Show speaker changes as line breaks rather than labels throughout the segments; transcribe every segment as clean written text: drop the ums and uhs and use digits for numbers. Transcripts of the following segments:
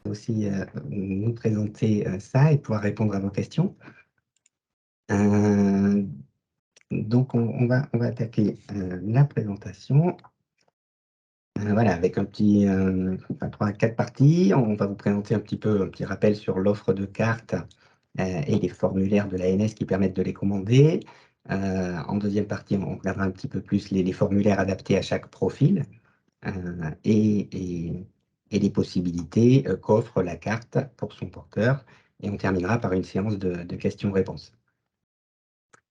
Aussi nous présenter ça et pouvoir répondre à vos questions. Donc on va attaquer la présentation. Voilà, avec un petit 3 à 4 parties. On va vous présenter un petit rappel sur l'offre de cartes et les formulaires de l'ANS qui permettent de les commander. En deuxième partie, on regardera un petit peu plus les formulaires adaptés à chaque profil et les possibilités qu'offre la carte pour son porteur. Et on terminera par une séance de questions-réponses.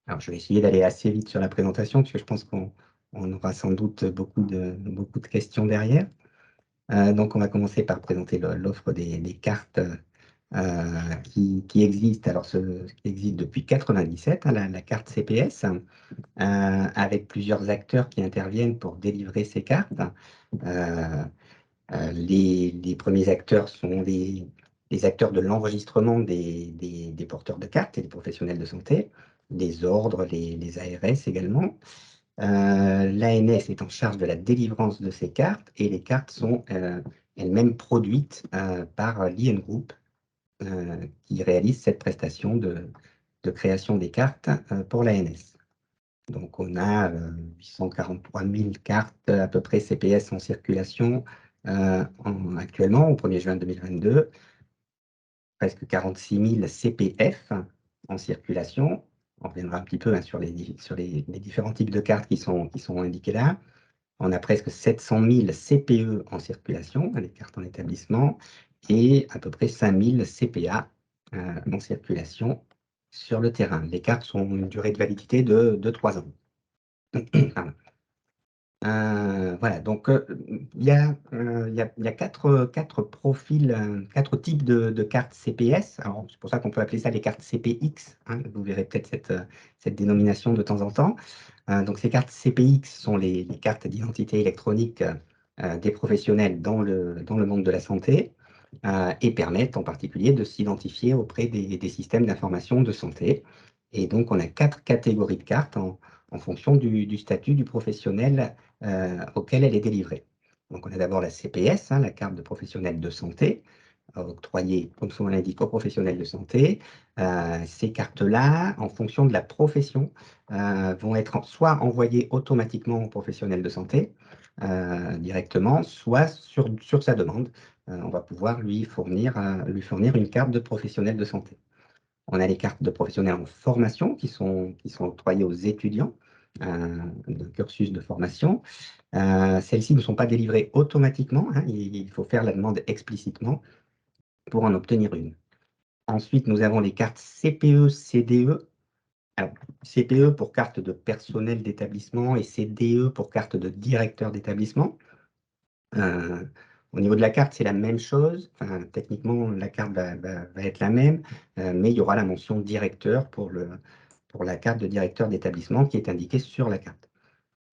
Alors, je vais essayer d'aller assez vite sur la présentation, parce que je pense qu'on aura sans doute beaucoup de questions derrière. Donc, on va commencer par présenter l'offre des cartes qui existent. Alors, ce qui existe depuis 1997, hein, la carte CPS, avec plusieurs acteurs qui interviennent pour délivrer ces cartes. Les premiers acteurs sont les acteurs de l'enregistrement des porteurs de cartes et des professionnels de santé, les ordres, les ARS également. L'ANS est en charge de la délivrance de ces cartes et les cartes sont elles-mêmes produites par l'IN Group qui réalise cette prestation de création des cartes pour l'ANS. Donc on a 843 000 cartes à peu près CPS en circulation actuellement au 1er juin 2022, presque 46 000 CPF en circulation. On reviendra un petit peu sur les différents types de cartes qui sont indiquées là. On a presque 700 000 CPE en circulation, les cartes en établissement, et à peu près 5 000 CPA en circulation sur le terrain. Les cartes ont une durée de validité de 3 ans. Voilà, donc il y a 4 profils, 4 types de cartes CPS. Alors, c'est pour ça qu'on peut appeler ça les cartes CPX, hein. Vous verrez peut-être cette dénomination de temps en temps. Donc, ces cartes CPX sont les cartes d'identité électronique des professionnels dans le monde de la santé et permettent en particulier de s'identifier auprès des systèmes d'information de santé. Et donc, on a 4 catégories de cartes en fonction du statut du professionnel auquel elle est délivrée. Donc, on a d'abord la CPS, hein, la carte de professionnel de santé, octroyée, comme son nom l'indique, aux professionnels de santé. Ces cartes-là, en fonction de la profession, vont être soit envoyées automatiquement aux professionnels de santé directement, soit sur sa demande. On va pouvoir lui fournir une carte de professionnel de santé. On a les cartes de professionnels en formation qui sont octroyées aux étudiants de cursus de formation. Celles-ci ne sont pas délivrées automatiquement, hein, il faut faire la demande explicitement pour en obtenir une. Ensuite, nous avons les cartes CPE-CDE. Alors, CPE pour carte de personnel d'établissement et CDE pour carte de directeur d'établissement. Au niveau de la carte, c'est la même chose. Enfin, techniquement, la carte va être la même, mais il y aura la mention directeur pour la carte de directeur d'établissement qui est indiquée sur la carte.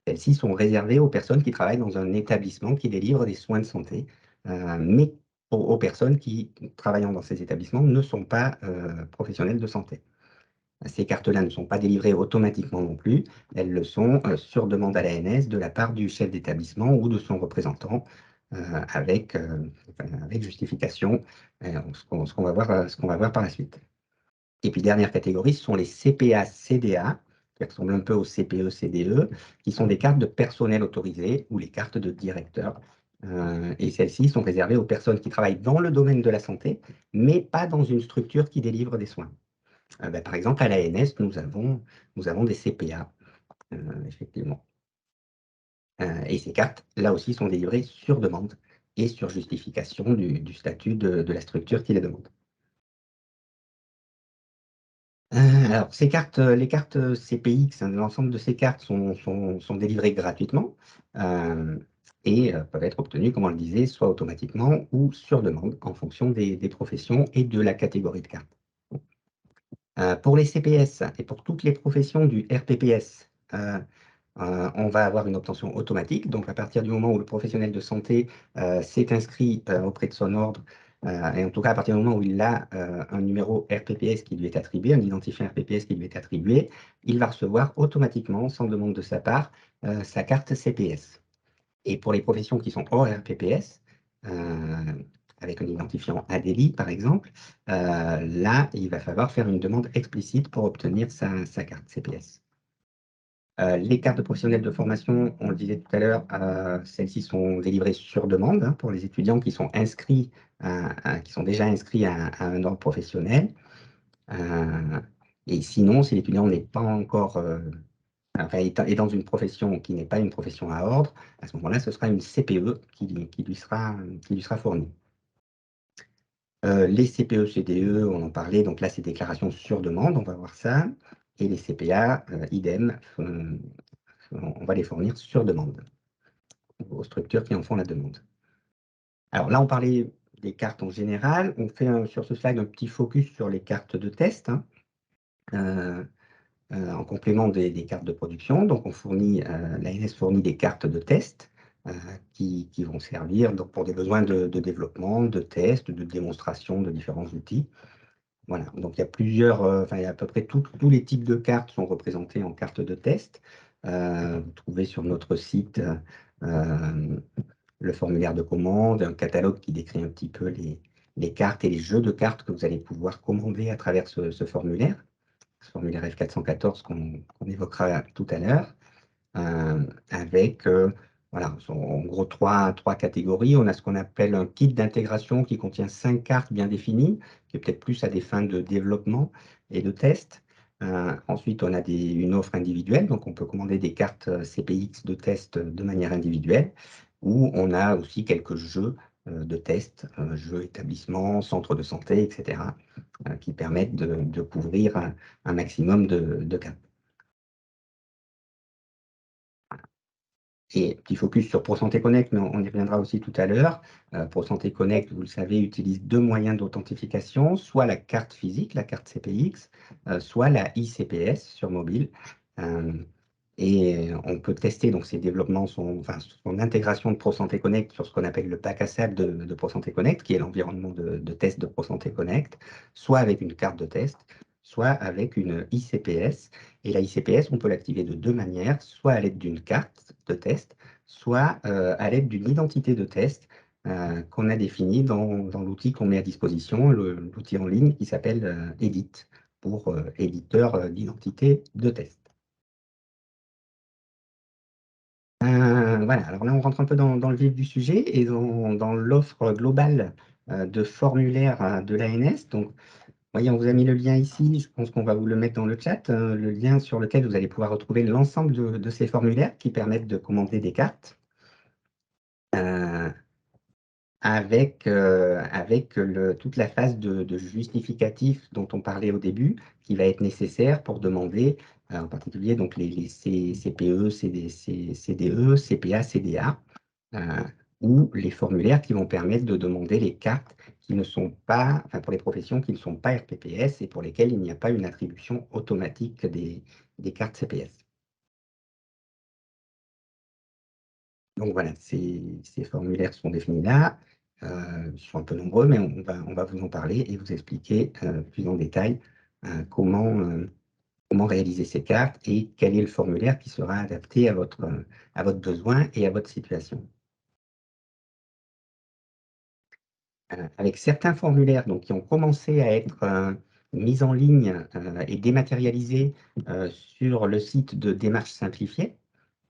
Celles-ci sont réservées aux personnes qui travaillent dans un établissement qui délivre des soins de santé, mais aux personnes qui, travaillant dans ces établissements, ne sont pas professionnels de santé. Ces cartes-là ne sont pas délivrées automatiquement non plus, elles le sont sur demande à l'ANS de la part du chef d'établissement ou de son représentant avec justification, ce qu'on va voir par la suite. Et puis, dernière catégorie, ce sont les CPA-CDA, qui ressemblent un peu aux CPE-CDE, qui sont des cartes de personnel autorisé ou les cartes de directeur. Et celles-ci sont réservées aux personnes qui travaillent dans le domaine de la santé, mais pas dans une structure qui délivre des soins. Par exemple, à l'ANS, nous avons des CPA, effectivement. Et ces cartes, là aussi, sont délivrées sur demande et sur justification du statut de la structure qui les demande. Alors, les cartes CPX, hein, l'ensemble de ces cartes sont délivrées gratuitement et peuvent être obtenues, comme on le disait, soit automatiquement ou sur demande, en fonction des professions et de la catégorie de carte. Pour les CPS et pour toutes les professions du RPPS, on va avoir une obtention automatique. Donc, à partir du moment où le professionnel de santé s'est inscrit auprès de son ordre, et en tout cas à partir du moment où il a un numéro RPPS qui lui est attribué, un identifiant RPPS qui lui est attribué, il va recevoir automatiquement, sans demande de sa part, sa carte CPS. Et pour les professions qui sont hors RPPS, avec un identifiant ADELI par exemple, là, il va falloir faire une demande explicite pour obtenir sa carte CPS. Les cartes de professionnels de formation, on le disait tout à l'heure, celles-ci sont délivrées sur demande hein, pour les étudiants qui sont inscrits, qui sont déjà inscrits à un ordre professionnel. Et sinon, si l'étudiant n'est pas encore, enfin, est dans une profession qui n'est pas une profession à ordre, à ce moment-là, ce sera une CPE qui lui sera fournie. Les CPE-CDE, on en parlait, donc là, c'est déclaration sur demande, on va voir ça. Et les CPA, idem, on va les fournir sur demande aux structures qui en font la demande. Alors là, on parlait des cartes en général. On fait sur ce slide un petit focus sur les cartes de test, hein, en complément des cartes de production. Donc, l'ANS fournit des cartes de test qui vont servir donc, pour des besoins de développement, de test, de démonstration de différents outils. Voilà, donc il y a il y a à peu près tous les types de cartes sont représentés en cartes de test. Vous trouvez sur notre site le formulaire de commande, un catalogue qui décrit un petit peu les cartes et les jeux de cartes que vous allez pouvoir commander à travers ce formulaire F414 qu'on évoquera tout à l'heure, avec voilà, en gros trois catégories. On a ce qu'on appelle un kit d'intégration qui contient 5 cartes bien définies, qui est peut-être plus à des fins de développement et de test. Ensuite, on a une offre individuelle, donc on peut commander des cartes CPX de test de manière individuelle, où on a aussi quelques jeux de test, jeux établissement, centre de santé, etc., qui permettent de couvrir un maximum de cartes. Et petit focus sur ProSanté Connect, mais on y reviendra aussi tout à l'heure. ProSanté Connect, vous le savez, utilise 2 moyens d'authentification, soit la carte physique, la carte CPX, soit la ICPS sur mobile. Et on peut tester donc ces développements, son intégration de ProSanté Connect sur ce qu'on appelle le bac à sable de ProSanté Connect, qui est l'environnement de test de ProSanté Connect, soit avec une carte de test, soit avec une ICPS. Et la ICPS, on peut l'activer de 2 manières, soit à l'aide d'une carte de test, soit à l'aide d'une identité de test qu'on a définie dans l'outil qu'on met à disposition, l'outil en ligne qui s'appelle Edit, pour éditeur d'identité de test. Voilà, alors là, on rentre un peu dans le vif du sujet et dans l'offre globale de formulaire de l'ANS. Donc, voyez, on vous a mis le lien ici, je pense qu'on va vous le mettre dans le chat, le lien sur lequel vous allez pouvoir retrouver l'ensemble de ces formulaires qui permettent de commander des cartes avec toute la phase de justificatif dont on parlait au début, qui va être nécessaire pour demander, en particulier donc les CPE, CDE, CPA, CDA, ou les formulaires qui vont permettre de demander les cartes qui ne sont pas, enfin pour les professions qui ne sont pas RPPS et pour lesquelles il n'y a pas une attribution automatique des cartes CPS. Donc voilà, ces formulaires sont définis là. Ils sont un peu nombreux, mais on va vous en parler et vous expliquer plus en détail comment réaliser ces cartes et quel est le formulaire qui sera adapté à votre besoin et à votre situation. Avec certains formulaires donc, qui ont commencé à être mis en ligne et dématérialisés sur le site de Démarche Simplifiée.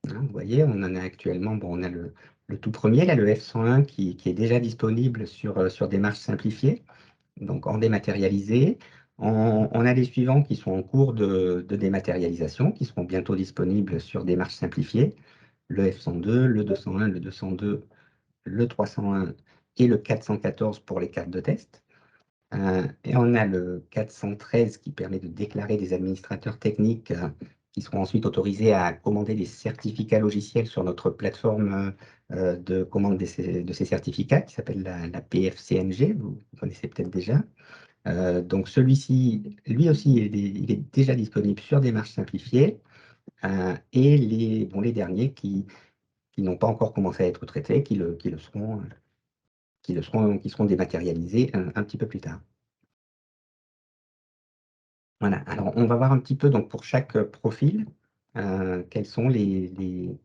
Hein, vous voyez, on en a actuellement, bon, on a le tout premier, là, le F101, qui est déjà disponible sur Démarche Simplifiée, donc en dématérialisé. On a les suivants qui sont en cours de dématérialisation, qui seront bientôt disponibles sur Démarche Simplifiée, le F102, le 201, le 202, le 301 et le 414 pour les cartes de test. Et on a le 413 qui permet de déclarer des administrateurs techniques qui seront ensuite autorisés à commander des certificats logiciels sur notre plateforme de commande de ces certificats qui s'appelle la PFCNG, vous connaissez peut-être déjà. Donc celui-ci, lui aussi, il est déjà disponible sur Démarche Simplifiée. et les derniers qui n'ont pas encore commencé à être traités, qui seront dématérialisés un petit peu plus tard. Voilà, alors on va voir un petit peu donc, pour chaque profil quels sont les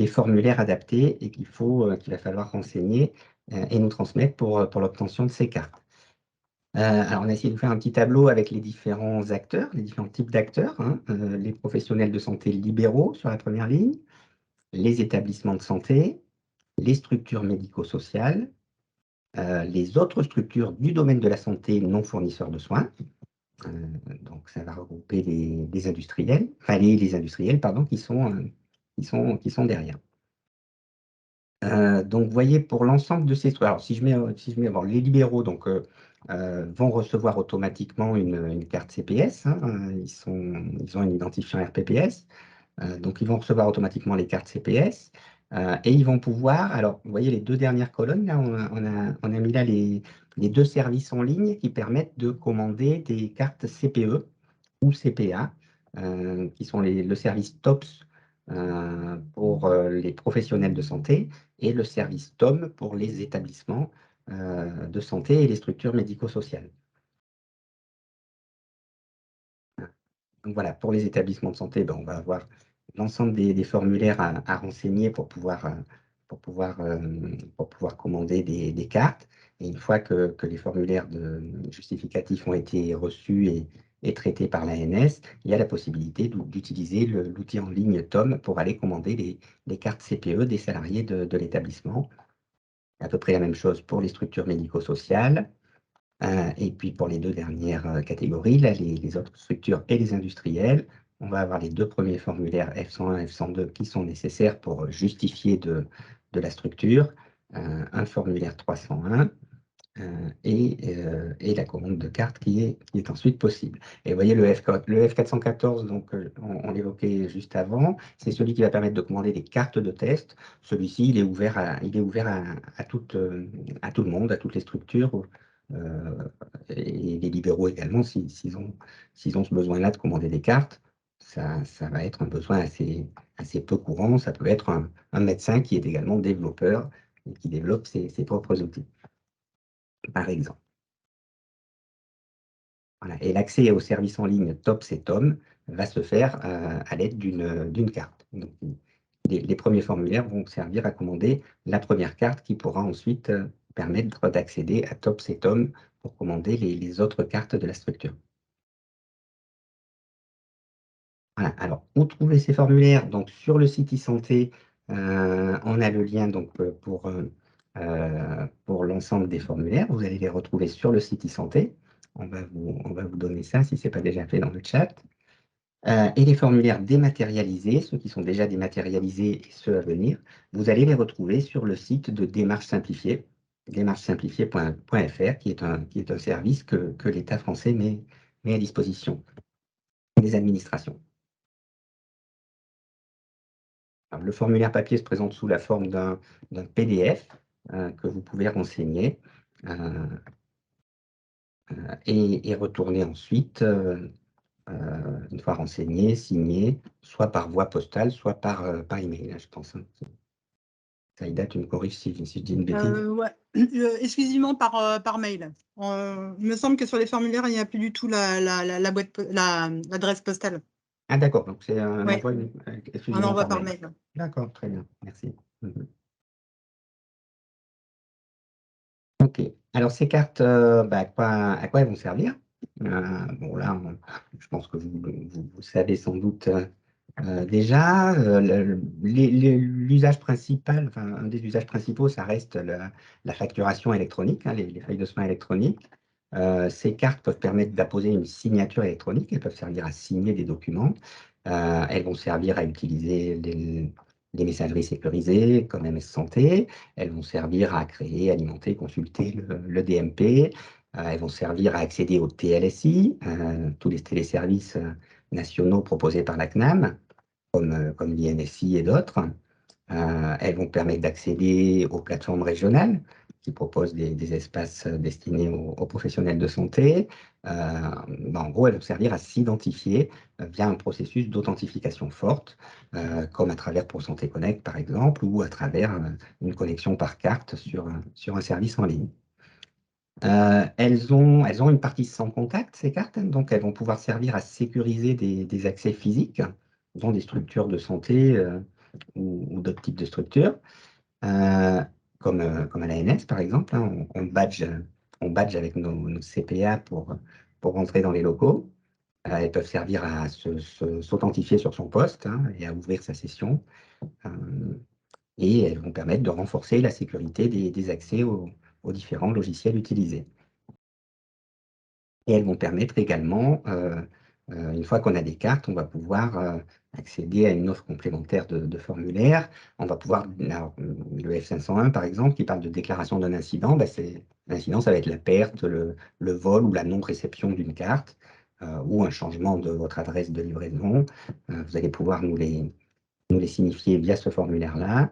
formulaires adaptés et qu'il va falloir renseigner et nous transmettre pour l'obtention de ces cartes. Alors, on a essayé de faire un petit tableau avec les différents acteurs, les différents types d'acteurs, hein, les professionnels de santé libéraux sur la première ligne, les établissements de santé, les structures médico-sociales, les autres structures du domaine de la santé non fournisseurs de soins. Donc, ça va regrouper les industriels, enfin les industriels, pardon, qui sont derrière. Donc, vous voyez, pour l'ensemble de ces... Alors, si je mets bon, les libéraux donc, vont recevoir automatiquement une carte CPS. Hein, ils ont un identifiant RPPS. Donc, ils vont recevoir automatiquement les cartes CPS. Et ils vont pouvoir... Alors, vous voyez les deux dernières colonnes, là, on a mis là les deux services en ligne qui permettent de commander des cartes CPE ou CPA, qui sont le service TOPS pour les professionnels de santé et le service TOM pour les établissements de santé et les structures médico-sociales. Donc voilà, pour les établissements de santé, ben, on va avoir l'ensemble des formulaires à renseigner pour pouvoir commander des cartes. Et une fois que les formulaires justificatifs ont été reçus et traités par l'ANS, il y a la possibilité d'utiliser l'outil en ligne TOM pour aller commander les cartes CPE des salariés de l'établissement. À peu près la même chose pour les structures médico-sociales. Et puis pour les deux dernières catégories, là, les autres structures et les industriels, on va avoir les deux premiers formulaires F101 et F102 qui sont nécessaires pour justifier de la structure, un formulaire 301 et la commande de carte qui est ensuite possible. Et vous voyez le F414, donc, on l'évoquait juste avant, c'est celui qui va permettre de commander des cartes de test. Celui-ci, il est ouvert à tout le monde, à toutes les structures, et les libéraux également, s'ils ont ce besoin-là de commander des cartes. Ça va être un besoin assez peu courant. Ça peut être un médecin qui est également développeur et qui développe ses propres outils, par exemple. Voilà. Et l'accès aux services en ligne TOPS et TOM va se faire à l'aide d'une carte. Donc, les premiers formulaires vont servir à commander la première carte qui pourra ensuite permettre d'accéder à TOPS et TOM pour commander les autres cartes de la structure. Voilà. Alors, où trouver ces formulaires? Donc, sur le site e-santé, on a le lien donc, pour l'ensemble des formulaires. Vous allez les retrouver sur le site e-santé. On va vous donner ça si ce n'est pas déjà fait dans le chat. Et les formulaires dématérialisés, ceux qui sont déjà dématérialisés et ceux à venir, vous allez les retrouver sur le site de Démarche Simplifiée, démarchesimplifiée.fr, qui est un service que l'État français met à disposition des administrations. Alors, le formulaire papier se présente sous la forme d'un PDF que vous pouvez renseigner et retourner ensuite, une fois renseigné, signé, soit par voie postale, soit par email, je pense. Saïda, tu me corriges si je dis une bêtise.
Ouais. Exclusivement par mail. Il me semble que sur les formulaires, il n'y a plus du tout l'adresse postale.
Ah d'accord, donc c'est un
Ouais.
envoi exclusivement
Un envoi
par
par
mail.
mail.
D'accord, très bien, merci. Ok, alors ces cartes, à quoi elles vont servir? Bon là, je pense que vous savez sans doute déjà. L'usage principal, enfin un des usages principaux, ça reste la facturation électronique, hein, les feuilles de soins électroniques. Ces cartes peuvent permettre d'apposer une signature électronique, elles peuvent servir à signer des documents. Elles vont servir à utiliser les messageries sécurisées comme MS Santé. Elles vont servir à créer, alimenter, consulter le DMP. Elles vont servir à accéder au TLSI, tous les téléservices nationaux proposés par la CNAM, comme l'INSI et d'autres. Elles vont permettre d'accéder aux plateformes régionales qui propose des espaces destinés aux professionnels de santé. En gros, elles vont servir à s'identifier via un processus d'authentification forte, comme à travers ProSanté Connect, par exemple, ou à travers une connexion par carte sur un service en ligne. Elles ont une partie sans contact, ces cartes, donc elles vont pouvoir servir à sécuriser des accès physiques dans des structures de santé ou d'autres types de structures, comme à l'ANS par exemple. On badge avec nos CPA pour rentrer dans les locaux. Elles peuvent servir à s'authentifier sur son poste et à ouvrir sa session. Et elles vont permettre de renforcer la sécurité des accès aux différents logiciels utilisés. Et elles vont permettre également, une fois qu'on a des cartes, on va pouvoir accéder à une offre complémentaire de formulaires. On va pouvoir, le F501 par exemple, qui parle de déclaration d'un incident, l'incident, ça va être la perte, le vol ou la non-réception d'une carte, ou un changement de votre adresse de livraison. Vous allez pouvoir nous les signifier via ce formulaire-là.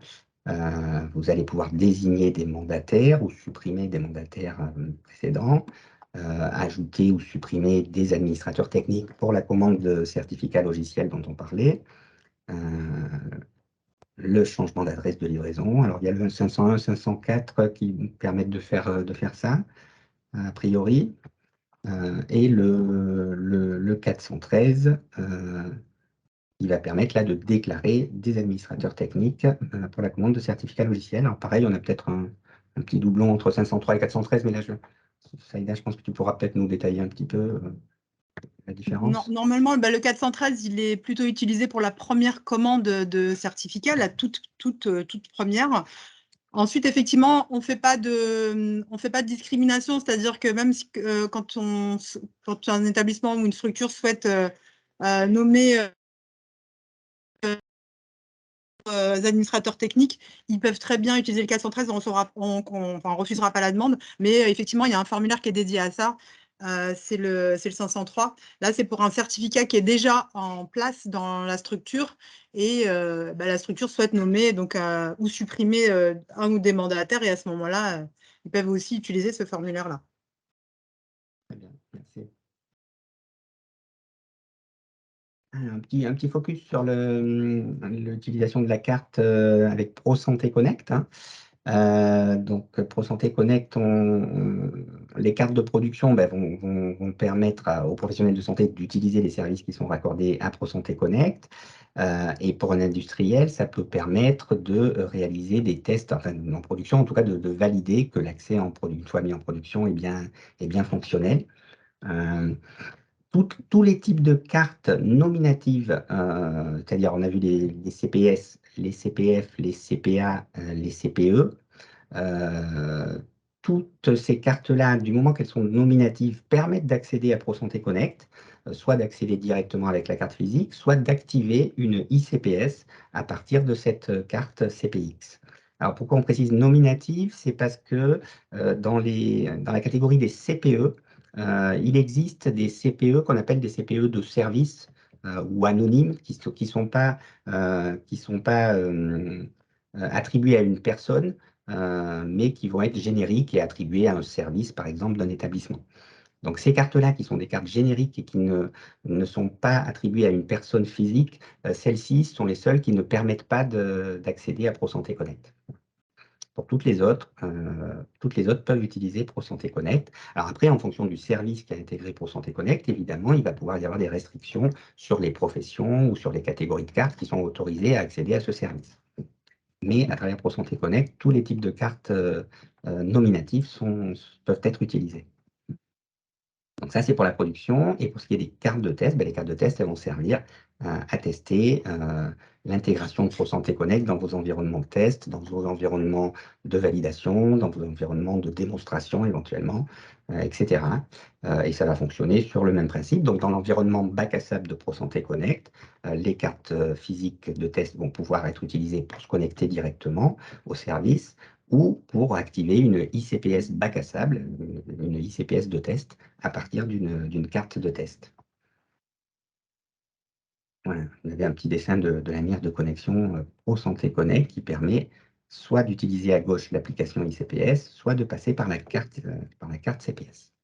Vous allez pouvoir désigner des mandataires ou supprimer des mandataires précédents, ajouter ou supprimer des administrateurs techniques pour la commande de certificats logiciels dont on parlait, le changement d'adresse de livraison. Alors, il y a le 501, 504 qui permettent de faire ça, a priori, et le 413 qui va permettre là de déclarer des administrateurs techniques pour la commande de certificats logiciels. Alors pareil, on a peut-être un petit doublon entre 503 et 413, mais là, Saïda, je pense que tu pourras peut-être nous détailler un petit peu la différence.
Normalement, le 413, il est plutôt utilisé pour la première commande de certificat, la toute première. Ensuite, effectivement, on ne fait pas de discrimination, c'est-à-dire que même si, quand un établissement ou une structure souhaite nommer administrateurs techniques, ils peuvent très bien utiliser le 413, on ne refusera pas la demande, mais effectivement, il y a un formulaire qui est dédié à ça, c'est le 503. Là, c'est pour un certificat qui est déjà en place dans la structure et la structure souhaite nommer donc, ou supprimer un ou des mandataires et à ce moment-là, ils peuvent aussi utiliser ce formulaire-là.
Très bien, merci. Un petit focus sur l'utilisation de la carte avec ProSanté Connect. Donc, ProSanté Connect, les cartes de production vont permettre aux professionnels de santé d'utiliser les services qui sont raccordés à ProSanté Connect. Et pour un industriel, ça peut permettre de réaliser des tests, enfin en production, en tout cas de valider que l'accès une fois mis en production est bien fonctionnel. Tous les types de cartes nominatives, c'est-à-dire on a vu les CPS, les CPF, les CPA, les CPE, toutes ces cartes-là, du moment qu'elles sont nominatives, permettent d'accéder à ProSanté Connect, soit d'accéder directement avec la carte physique, soit d'activer une ICPS à partir de cette carte CPX. Alors pourquoi on précise nominative? C'est parce que dans la catégorie des CPE, il existe des CPE qu'on appelle des CPE de service ou anonymes qui ne sont pas, attribués à une personne, mais qui vont être génériques et attribués à un service, par exemple, d'un établissement. Donc ces cartes-là, qui sont des cartes génériques et qui ne sont pas attribuées à une personne physique, celles-ci sont les seules qui ne permettent pas d'accéder à ProSanté Connect. Pour toutes les autres peuvent utiliser ProSanté Connect. Alors après, en fonction du service qui a intégré ProSanté Connect, évidemment, il va pouvoir y avoir des restrictions sur les professions ou sur les catégories de cartes qui sont autorisées à accéder à ce service. Mais à travers ProSanté Connect, tous les types de cartes nominatives peuvent être utilisés. Donc ça, c'est pour la production. Et pour ce qui est des cartes de test, les cartes de test, elles vont servir à tester l'intégration de ProSanté Connect dans vos environnements de test, dans vos environnements de validation, dans vos environnements de démonstration éventuellement, etc. Et ça va fonctionner sur le même principe. Donc dans l'environnement bac à sable de ProSanté Connect, les cartes physiques de test vont pouvoir être utilisées pour se connecter directement au service ou pour activer une ICPS bac à sable, une ICPS de test, à partir d'une carte de test. Voilà, vous avez un petit dessin de la mire de connexion ProSanté Connect qui permet soit d'utiliser à gauche l'application ICPS, soit de passer par la carte CPS.